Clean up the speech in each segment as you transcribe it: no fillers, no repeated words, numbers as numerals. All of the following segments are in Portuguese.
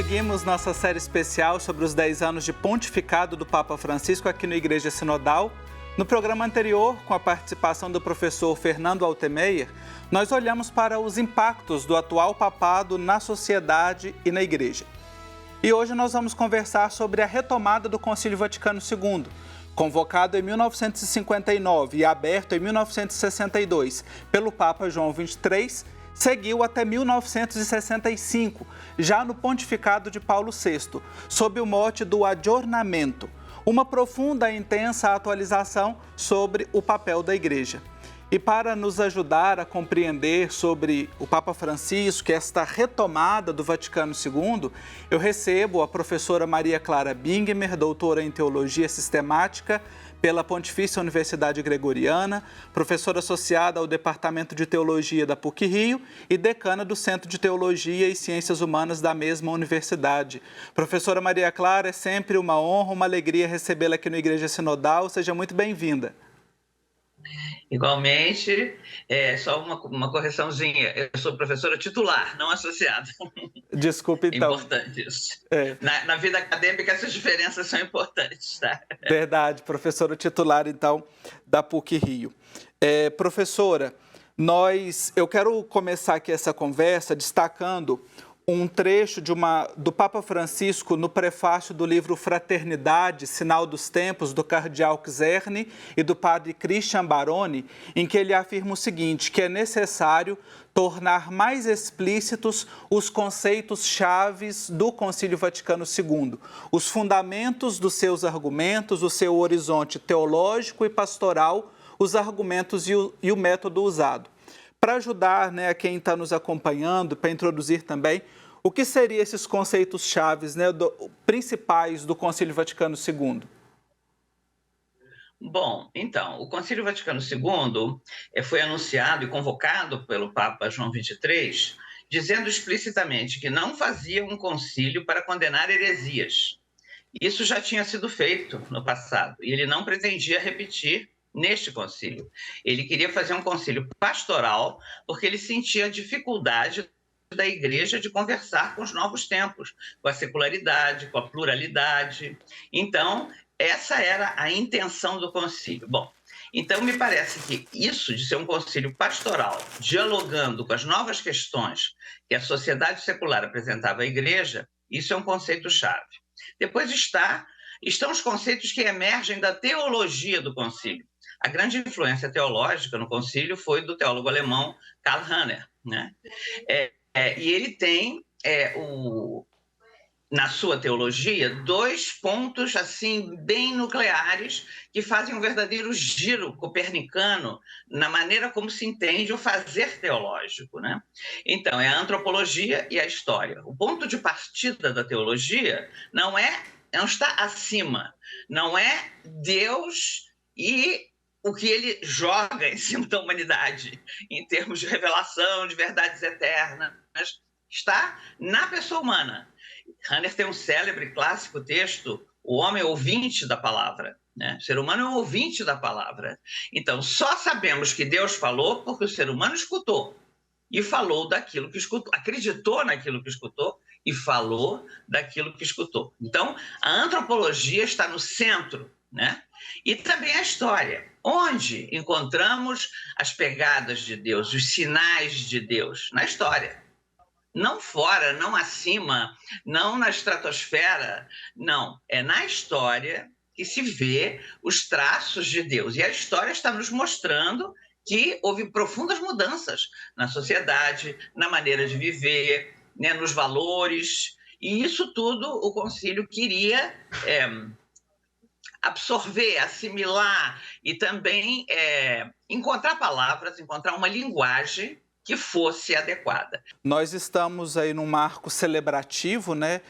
Seguimos nossa série especial sobre os 10 anos de pontificado do Papa Francisco aqui no Igreja Sinodal. No programa anterior, com a participação do professor Fernando Altemeyer, nós olhamos para os impactos do atual papado na sociedade e na Igreja. E hoje nós vamos conversar sobre a retomada do Concílio Vaticano II, convocado em 1959 e aberto em 1962 pelo Papa João XXIII, seguiu até 1965, já no pontificado de Paulo VI, sob o mote do Aggiornamento, uma profunda e intensa atualização sobre o papel da Igreja. E para nos ajudar a compreender sobre o Papa Francisco, esta retomada do Vaticano II, eu recebo a professora Maria Clara Bingemer, doutora em Teologia Sistemática pela Pontifícia Universidade Gregoriana, professora associada ao Departamento de Teologia da PUC-Rio e decana do Centro de Teologia e Ciências Humanas da mesma universidade. Professora Maria Clara, é sempre uma honra, uma alegria recebê-la aqui no Igreja Sinodal. Seja muito bem-vinda. Igualmente, só uma correçãozinha, eu sou professora titular, não associada. Desculpe, então. Importante isso. Na vida acadêmica, essas diferenças são importantes, tá? Verdade, professora titular, então, da PUC-Rio. Professora, eu quero começar aqui essa conversa destacando um trecho do Papa Francisco no prefácio do livro Fraternidade, Sinal dos Tempos, do cardeal Czerny e do padre Christian Baroni, em que ele afirma o seguinte, que é necessário tornar mais explícitos os conceitos chaves do Concílio Vaticano II, os fundamentos dos seus argumentos, o seu horizonte teológico e pastoral, os argumentos e o método usado. Para ajudar a quem está nos acompanhando, para introduzir também, o que seriam esses conceitos chaves principais do Concílio Vaticano II? Bom, então, o Concílio Vaticano II foi anunciado e convocado pelo Papa João XXIII, dizendo explicitamente que não fazia um concílio para condenar heresias. Isso já tinha sido feito no passado e ele não pretendia repetir neste concílio. Ele queria fazer um concílio pastoral porque ele sentia a dificuldade da Igreja de conversar com os novos tempos, com a secularidade, com a pluralidade. Então, essa era a intenção do concílio. Bom, então me parece que isso de ser um concílio pastoral, dialogando com as novas questões que a sociedade secular apresentava à Igreja, isso é um conceito-chave. Depois estão os conceitos que emergem da teologia do concílio. A grande influência teológica no concílio foi do teólogo alemão Karl Rahner, né? E ele tem, na sua teologia, dois pontos assim bem nucleares que fazem um verdadeiro giro copernicano na maneira como se entende o fazer teológico, né? Então, é a antropologia e a história. O ponto de partida da teologia não está acima, não é Deus e o que ele joga em cima da humanidade, em termos de revelação, de verdades eternas, está na pessoa humana. Rahner tem um célebre clássico texto, O Homem Ouvinte da Palavra, né? O ser humano é um ouvinte da palavra. Então, só sabemos que Deus falou porque o ser humano escutou e falou daquilo que escutou, acreditou naquilo que escutou e falou daquilo que escutou. Então, a antropologia está no centro, né? E também a história, onde encontramos as pegadas de Deus, os sinais de Deus na história. Não fora, não acima, não na estratosfera, não. É na história que se vê os traços de Deus. E a história está nos mostrando que houve profundas mudanças na sociedade, na maneira de viver, né, nos valores. E isso tudo o concílio queria absorver, assimilar e também encontrar palavras, encontrar uma linguagem que fosse adequada. Nós estamos aí num marco celebrativo, né?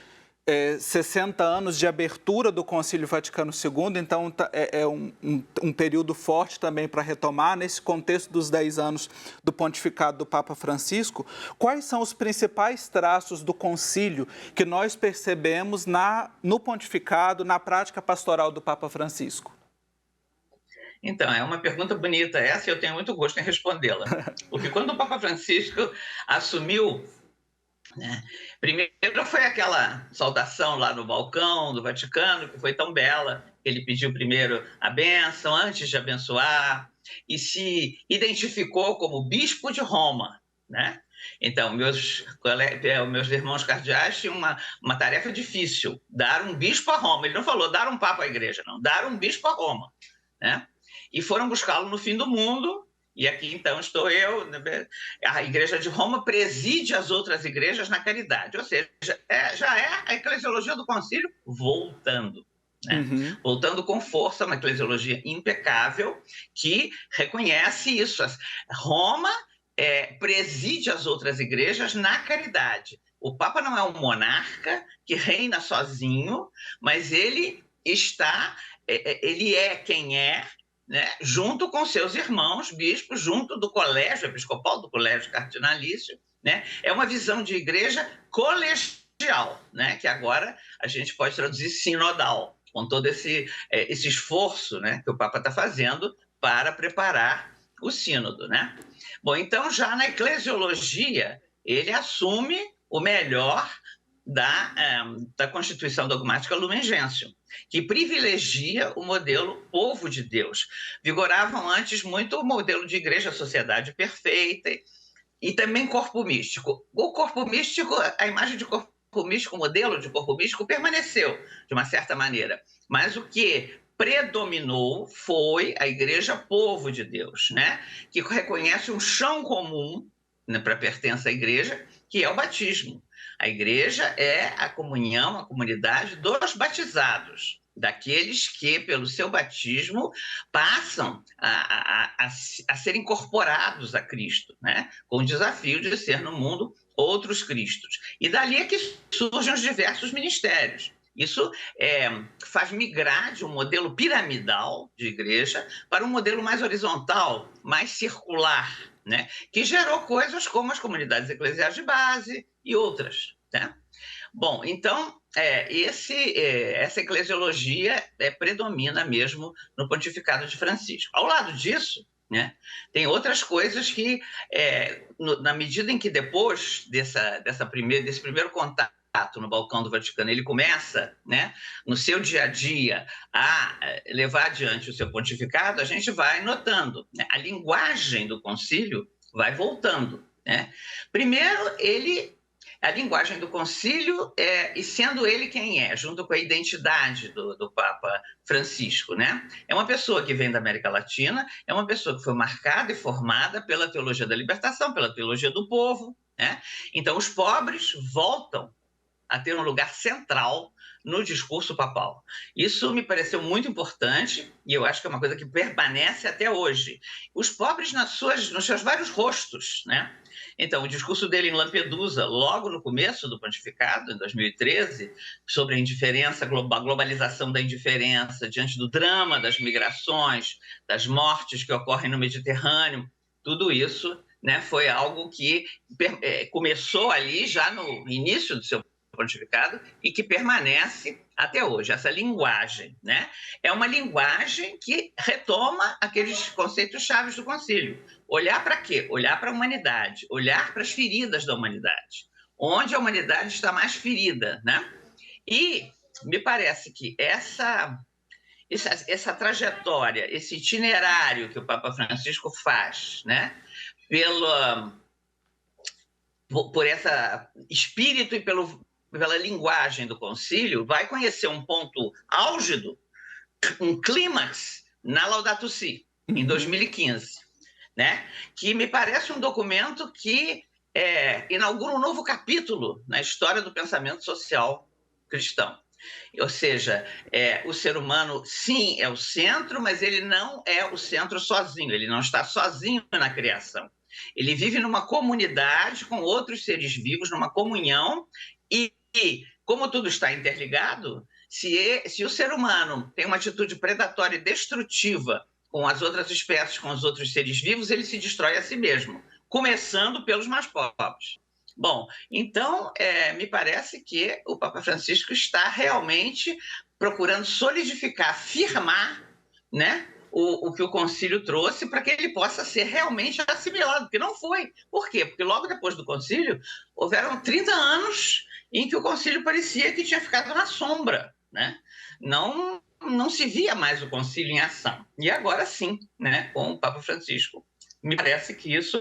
60 anos de abertura do Concílio Vaticano II, então é um período forte também para retomar, nesse contexto dos 10 anos do pontificado do Papa Francisco. Quais são os principais traços do concílio que nós percebemos no pontificado, na prática pastoral do Papa Francisco? Então, é uma pergunta bonita essa e eu tenho muito gosto em respondê-la. Porque quando o Papa Francisco assumiu né? Primeiro foi aquela saudação lá no balcão do Vaticano, que foi tão bela. Ele pediu primeiro a bênção antes de abençoar e se identificou como bispo de Roma, né? Então, meus irmãos cardeais tinham uma tarefa difícil, dar um bispo a Roma. Ele não falou dar um papa à igreja, não, dar um bispo a Roma, né? E foram buscá-lo no fim do mundo, e aqui então estou eu. A Igreja de Roma preside as outras igrejas na caridade, ou seja, já é a eclesiologia do concílio voltando. Né? Uhum. Voltando com força, uma eclesiologia impecável que reconhece isso. Roma preside as outras igrejas na caridade. O Papa não é um monarca que reina sozinho, mas ele é quem é, né, junto com seus irmãos bispos, junto do colégio episcopal, do colégio cardinalício, né? É uma visão de igreja colegial, né? Que agora a gente pode traduzir sinodal, com todo esse esforço, né, que o Papa está fazendo para preparar o sínodo, né? Bom, então já na eclesiologia ele assume o melhor da Constituição Dogmática Lumen Gentium, que privilegia o modelo povo de Deus. Vigoravam antes muito o modelo de igreja-sociedade perfeita e também corpo místico. O corpo místico, a imagem de corpo místico, o modelo de corpo místico permaneceu, de uma certa maneira, mas o que predominou foi a igreja povo de Deus, né? Que reconhece um chão comum, né, para pertença à igreja, que é o batismo. A igreja é a comunhão, a comunidade dos batizados, daqueles que, pelo seu batismo, passam a ser incorporados a Cristo, né? Com o desafio de ser no mundo outros Cristos. E dali é que surgem os diversos ministérios. Isso faz migrar de um modelo piramidal de igreja para um modelo mais horizontal, mais circular, né? Que gerou coisas como as comunidades eclesiais de base e outras, né? Bom, então, essa eclesiologia predomina mesmo no pontificado de Francisco. Ao lado disso, né, tem outras coisas que, na medida em que depois desse primeiro contato no balcão do Vaticano, ele começa, né, no seu dia a dia a levar adiante o seu pontificado, a gente vai notando, né, a linguagem do concílio vai voltando, né? Primeiro, a linguagem do concílio e sendo ele quem é, junto com a identidade do Papa Francisco, né? É uma pessoa que vem da América Latina, é uma pessoa que foi marcada e formada pela teologia da libertação, pela teologia do povo, né? Então, os pobres voltam a ter um lugar central no discurso papal. Isso me pareceu muito importante e eu acho que é uma coisa que permanece até hoje. Os pobres nos seus vários rostos, né? Então, o discurso dele em Lampedusa, logo no começo do pontificado, em 2013, sobre a indiferença, a globalização da indiferença diante do drama das migrações, das mortes que ocorrem no Mediterrâneo, tudo isso, né, foi algo que começou ali já no início do seu pontificado e que permanece até hoje. Essa linguagem, né? É uma linguagem que retoma aqueles conceitos chaves do concílio. Olhar para quê? Olhar para a humanidade, olhar para as feridas da humanidade, onde a humanidade está mais ferida, né? E me parece que essa trajetória, esse itinerário que o Papa Francisco faz, né? Por esse espírito e pela linguagem do concílio, vai conhecer um ponto álgido, um clímax na Laudato Si, em 2015, né? Que me parece um documento que inaugura um novo capítulo na história do pensamento social cristão. Ou seja, o ser humano, sim, é o centro, mas ele não é o centro sozinho, ele não está sozinho na criação. Ele vive numa comunidade com outros seres vivos, numa comunhão, e como tudo está interligado, se o ser humano tem uma atitude predatória e destrutiva com as outras espécies, com os outros seres vivos, ele se destrói a si mesmo, começando pelos mais pobres. Bom, então, me parece que o Papa Francisco está realmente procurando solidificar, afirmar, né, o que o concílio trouxe para que ele possa ser realmente assimilado, porque não foi. Por quê? Porque logo depois do concílio, houveram 30 anos em que o concílio parecia que tinha ficado na sombra, né? Não se via mais o concílio em ação. E agora sim, né, com o Papa Francisco. Me parece que isso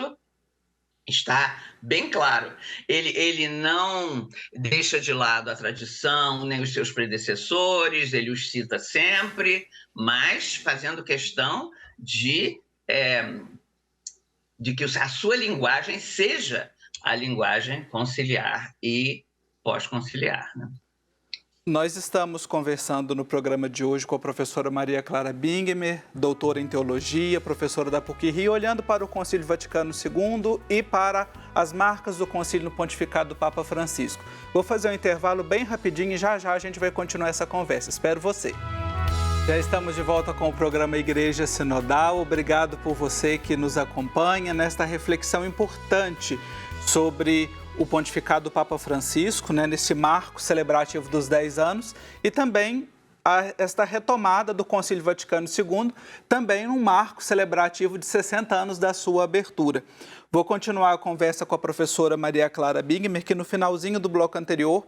está bem claro. Ele não deixa de lado a tradição, nem os seus predecessores, ele os cita sempre, mas fazendo questão de que a sua linguagem seja a linguagem conciliar e pós-conciliar, né? Nós estamos conversando no programa de hoje com a professora Maria Clara Bingmer, doutora em teologia, professora da PUC-Rio, olhando para o Concílio Vaticano II e para as marcas do Concílio no Pontificado do Papa Francisco. Vou fazer um intervalo bem rapidinho e já a gente vai continuar essa conversa. Espero você. Já estamos de volta com o programa Igreja Sinodal. Obrigado por você que nos acompanha nesta reflexão importante sobre o pontificado do Papa Francisco, né, nesse marco celebrativo dos 10 anos, e também esta retomada do Concílio Vaticano II, também um marco celebrativo de 60 anos da sua abertura. Vou continuar a conversa com a professora Maria Clara Bingmer, que no finalzinho do bloco anterior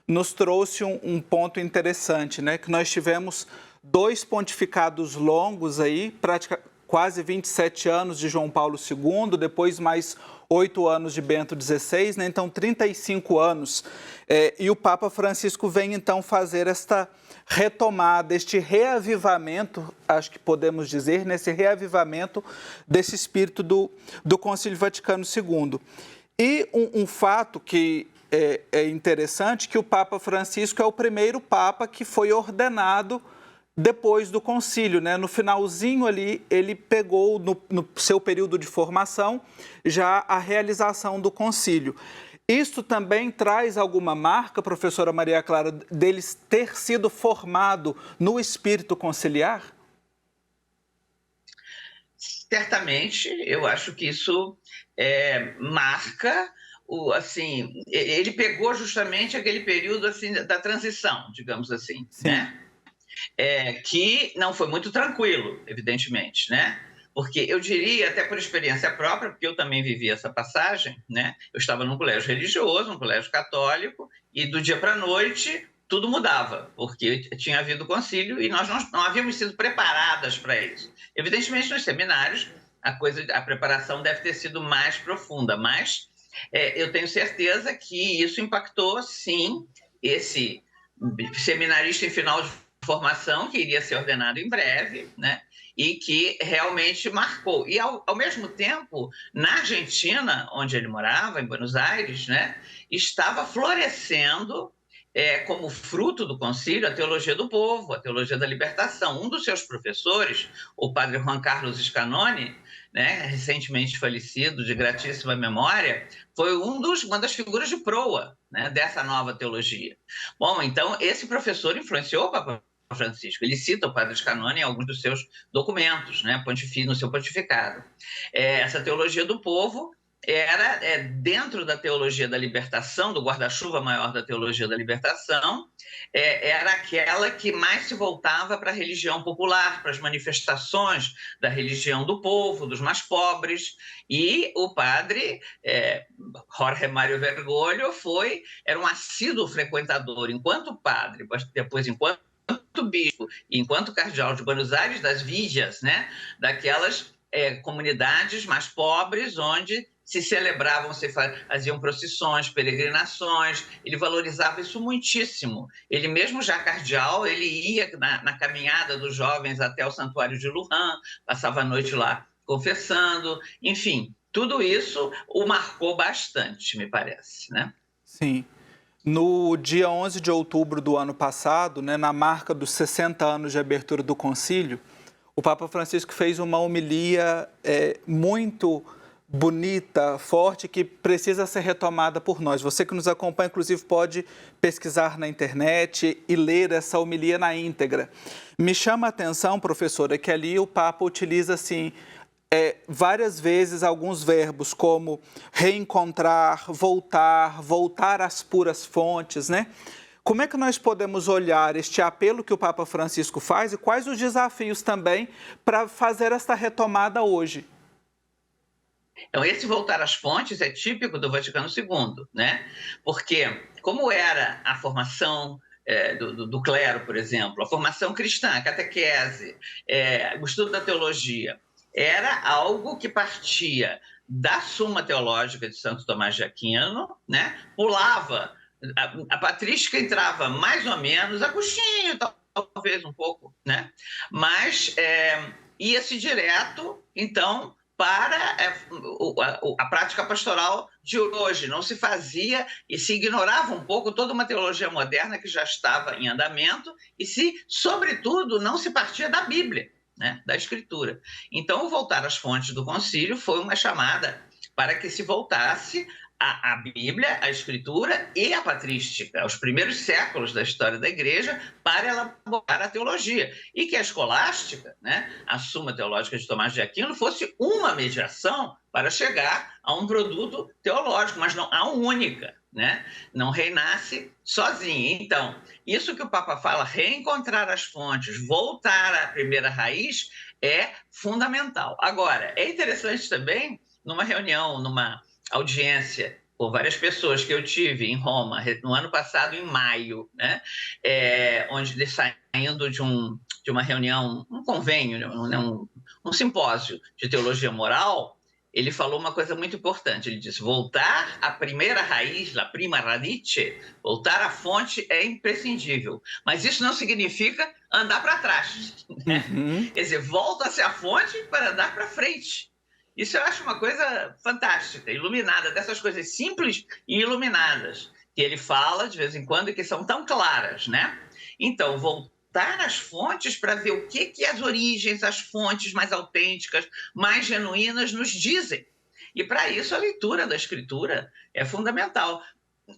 nos trouxe um ponto interessante, né, que nós tivemos 2 pontificados longos aí, quase 27 anos de João Paulo II, depois mais 8 anos de Bento XVI, né? Então 35 anos. E o Papa Francisco vem então fazer esta retomada, este reavivamento, acho que podemos dizer, nesse reavivamento desse espírito do Concílio Vaticano II. E um fato que é interessante, que o Papa Francisco é o primeiro Papa que foi ordenado depois do concílio, né? No finalzinho ali, ele pegou no seu período de formação já a realização do concílio. Isto também traz alguma marca, professora Maria Clara, deles ter sido formado no espírito conciliar? Certamente, eu acho que isso marca assim, ele pegou justamente aquele período assim da transição, digamos assim, Sim. né? Que não foi muito tranquilo, evidentemente, né? Porque eu diria, até por experiência própria, porque eu também vivi essa passagem, né? Eu estava num colégio religioso, num colégio católico, e do dia para a noite tudo mudava, porque tinha havido concílio e nós não havíamos sido preparadas para isso. Evidentemente, nos seminários, a preparação deve ter sido mais profunda, mas eu tenho certeza que isso impactou, sim, esse seminarista em final de formação, que iria ser ordenado em breve, né? E que realmente marcou. E, ao mesmo tempo, na Argentina, onde ele morava, em Buenos Aires, né, estava florescendo, como fruto do concílio, a teologia do povo, a teologia da libertação. Um dos seus professores, o padre Juan Carlos Scanoni, né, recentemente falecido, de gratíssima memória, foi uma das figuras de proa, né, dessa nova teologia. Bom, então, esse professor influenciou o Papa Francisco. Ele cita o padre Scanoni em alguns dos seus documentos, né, no seu pontificado. Essa teologia do povo era, dentro da teologia da libertação, do guarda-chuva maior da teologia da libertação, era aquela que mais se voltava para a religião popular, para as manifestações da religião do povo, dos mais pobres. E o padre Jorge Mário Bergoglio era um assíduo frequentador, enquanto padre, depois enquanto bispo e enquanto cardeal de Buenos Aires, das Villas, né, daquelas comunidades mais pobres, onde se celebravam, se faziam procissões, peregrinações. Ele valorizava isso muitíssimo. Ele mesmo já cardeal, ele ia na caminhada dos jovens até o santuário de Luján, passava a noite lá confessando, enfim, tudo isso o marcou bastante, me parece, né? Sim. No dia 11 de outubro do ano passado, né, na marca dos 60 anos de abertura do concílio, o Papa Francisco fez uma homilia muito bonita, forte, que precisa ser retomada por nós. Você que nos acompanha, inclusive, pode pesquisar na internet e ler essa homilia na íntegra. Me chama a atenção, professora, que ali o Papa utiliza, assim, várias vezes alguns verbos como reencontrar, voltar às puras fontes, né? Como é que nós podemos olhar este apelo que o Papa Francisco faz e quais os desafios também para fazer esta retomada hoje? Então, esse voltar às fontes é típico do Vaticano II, né? Porque, como era a formação do clero, por exemplo, a formação cristã, a catequese, o estudo da teologia, era algo que partia da Suma Teológica de Santo Tomás de Aquino, né? Pulava, a patrística entrava mais ou menos, Agostinho, talvez um pouco, né? Mas ia-se direto, então, para a prática pastoral de hoje. Não se fazia e se ignorava um pouco toda uma teologia moderna que já estava em andamento e sobretudo, não se partia da Bíblia, né, da Escritura. Então, o voltar às fontes do concílio foi uma chamada para que se voltasse a Bíblia, a Escritura e a patrística, os primeiros séculos da história da Igreja, para elaborar a teologia. E que a escolástica, né, a Suma Teológica de Tomás de Aquino, fosse uma mediação para chegar a um produto teológico, mas não a única, né? Não reinasse sozinha. Então, isso que o Papa fala, reencontrar as fontes, voltar à primeira raiz, é fundamental. Agora, é interessante também, numa reunião, numa audiência por várias pessoas que eu tive em Roma no ano passado, em maio, né? Onde saindo de uma reunião, um convênio, um simpósio de teologia moral, ele falou uma coisa muito importante. Ele disse: voltar à primeira raiz, la prima radice, voltar à fonte é imprescindível. Mas isso não significa andar para trás, né? Quer dizer, volta-se à fonte para andar para frente. Isso eu acho uma coisa fantástica, iluminada, dessas coisas simples e iluminadas, que ele fala de vez em quando e que são tão claras, né? Então, voltar às fontes para ver o que as origens, as fontes mais autênticas, mais genuínas nos dizem. E para isso a leitura da Escritura é fundamental.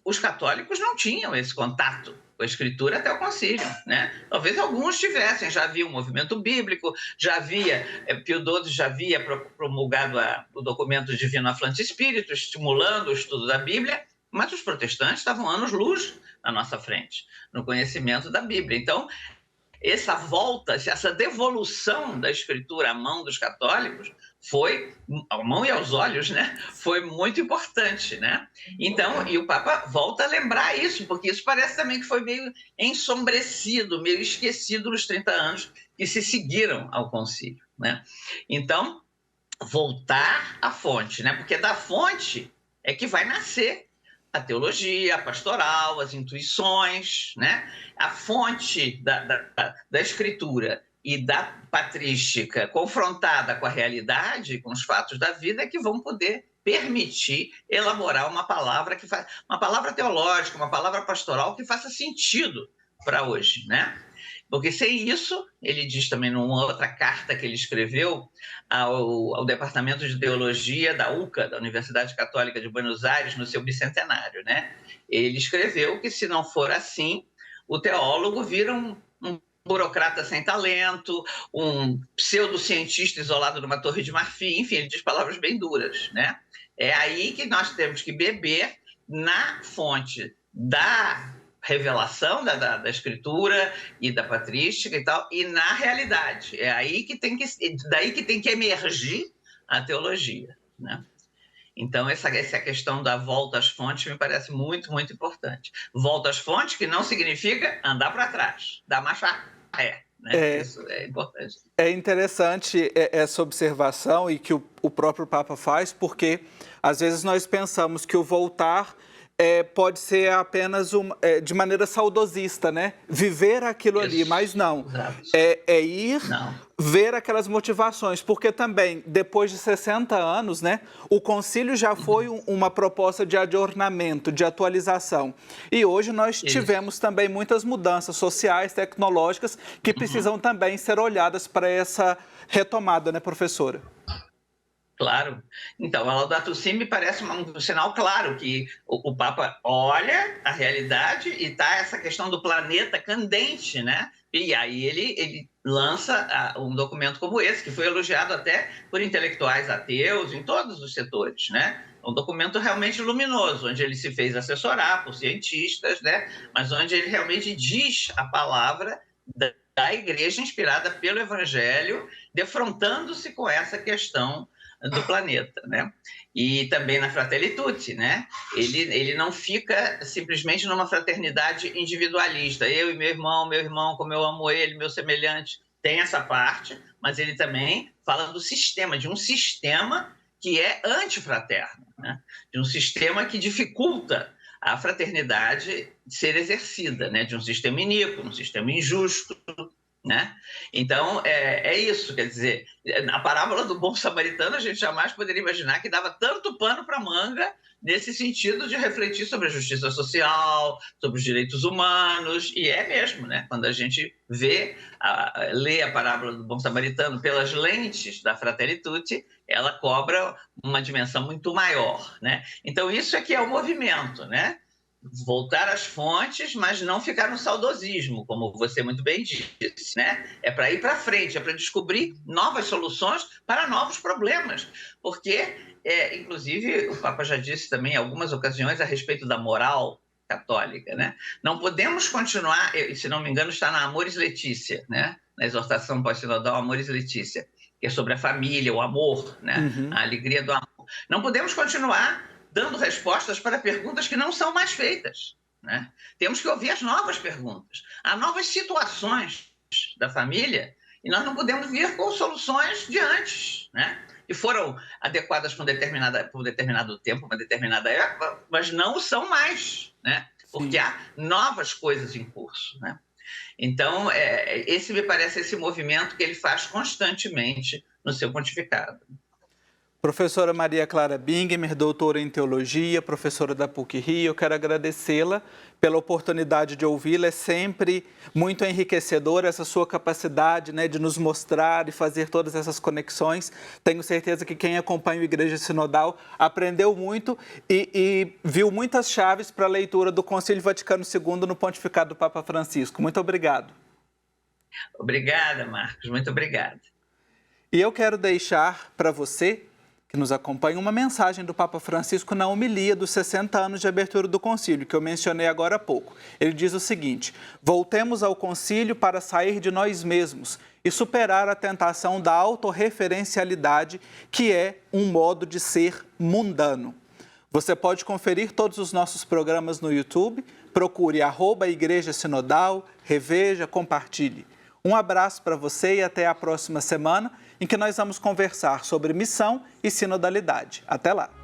Os católicos não tinham esse contato com a Escritura até o concílio, né? Talvez alguns tivessem, já havia um movimento bíblico, já havia, Pio XII já havia promulgado o documento Divino Afflante Spiritus, estimulando o estudo da Bíblia, mas os protestantes estavam anos-luz na nossa frente, no conhecimento da Bíblia. Então, essa volta, essa devolução da Escritura à mão dos católicos foi, à mão e aos olhos, né? Foi muito importante, né? Então, e o Papa volta a lembrar isso, porque isso parece também que foi meio ensombrecido, meio esquecido nos 30 anos que se seguiram ao concílio, né? Então, voltar à fonte, né? Porque da fonte é que vai nascer a teologia, a pastoral, as intuições, né? A fonte da Escritura e da patrística confrontada com a realidade, com os fatos da vida, é que vão poder permitir elaborar uma palavra uma palavra teológica, uma palavra pastoral que faça sentido para hoje, né? Porque sem isso, ele diz também numa outra carta que ele escreveu ao Departamento de Teologia da UCA, da Universidade Católica de Buenos Aires, no seu bicentenário, né? Ele escreveu que, se não for assim, o teólogo vira um burocrata sem talento, um pseudocientista isolado numa torre de marfim, enfim, ele diz palavras bem duras, né? É aí que nós temos que beber na fonte da revelação da Escritura e da patrística e tal, e na realidade. É aí que daí que tem que emergir a teologia, né? Então, essa questão da volta às fontes me parece muito, muito importante. Volta às fontes, que não significa andar para trás, dar marcha ré, né? Isso é importante. É interessante essa observação e que o próprio Papa faz, porque às vezes nós pensamos que o voltar pode ser apenas de maneira saudosista, né? Viver aquilo ali, mas não. Ir ver aquelas motivações, porque também, depois de 60 anos, né, o concílio já foi uma proposta de adornamento, de atualização. E hoje nós tivemos também muitas mudanças sociais, tecnológicas, que precisam também ser olhadas para essa retomada, né, professora? Claro. Então, a Laudato Si me parece um sinal claro que o Papa olha a realidade e está essa questão do planeta candente, né? E aí ele lança um documento como esse, que foi elogiado até por intelectuais ateus em todos os setores, né? Um documento realmente luminoso, onde ele se fez assessorar por cientistas, né? Mas onde ele realmente diz a palavra da igreja inspirada pelo Evangelho, defrontando-se com essa questão do planeta, né? E também na Fratelli Tutti, né? Ele não fica simplesmente numa fraternidade individualista, eu e meu irmão, como eu amo ele, meu semelhante, tem essa parte, mas ele também fala do sistema, de um sistema que é antifraterno, né? De um sistema que dificulta a fraternidade ser exercida, né? De um sistema iníquo, um sistema injusto, né? Então, é isso, quer dizer, a parábola do bom samaritano a gente jamais poderia imaginar que dava tanto pano para manga nesse sentido de refletir sobre a justiça social, sobre os direitos humanos, e é mesmo, né? Quando a gente lê a parábola do bom samaritano pelas lentes da Fratelli Tutti, ela cobra uma dimensão muito maior, né? Então, isso é que é o movimento, né? Voltar às fontes, mas não ficar no saudosismo, como você muito bem disse, né? É para ir para frente, é para descobrir novas soluções para novos problemas, porque, inclusive, o Papa já disse também em algumas ocasiões a respeito da moral católica, né? Não podemos continuar, se não me engano, está na Amoris Laetitia, né? Na exortação pós-sinodal Amoris Laetitia, que é sobre a família, o amor, né? A alegria do amor. Não podemos continuar dando respostas para perguntas que não são mais feitas, né? Temos que ouvir as novas perguntas, há novas situações da família e nós não podemos vir com soluções de antes, né? Que foram adequadas por um determinado tempo, uma determinada época, mas não são mais, né? Porque há novas coisas em curso, né? Então, esse me parece esse movimento que ele faz constantemente no seu pontificado. Professora Maria Clara Bingemer, doutora em Teologia, professora da PUC-Rio, eu quero agradecê-la pela oportunidade de ouvi-la. É sempre muito enriquecedora essa sua capacidade, né, de nos mostrar e fazer todas essas conexões. Tenho certeza que quem acompanha o Igreja Sinodal aprendeu muito e viu muitas chaves para a leitura do Concílio Vaticano II no pontificado do Papa Francisco. Muito obrigado. Obrigada, Marcos. Muito obrigada. E eu quero deixar para você que nos acompanha uma mensagem do Papa Francisco na homilia dos 60 anos de abertura do concílio, que eu mencionei agora há pouco. Ele diz o seguinte: voltemos ao concílio para sair de nós mesmos e superar a tentação da autorreferencialidade, que é um modo de ser mundano. Você pode conferir todos os nossos programas no YouTube, procure @Igreja Sinodal, reveja, compartilhe. Um abraço para você e até a próxima semana, em que nós vamos conversar sobre missão e sinodalidade. Até lá!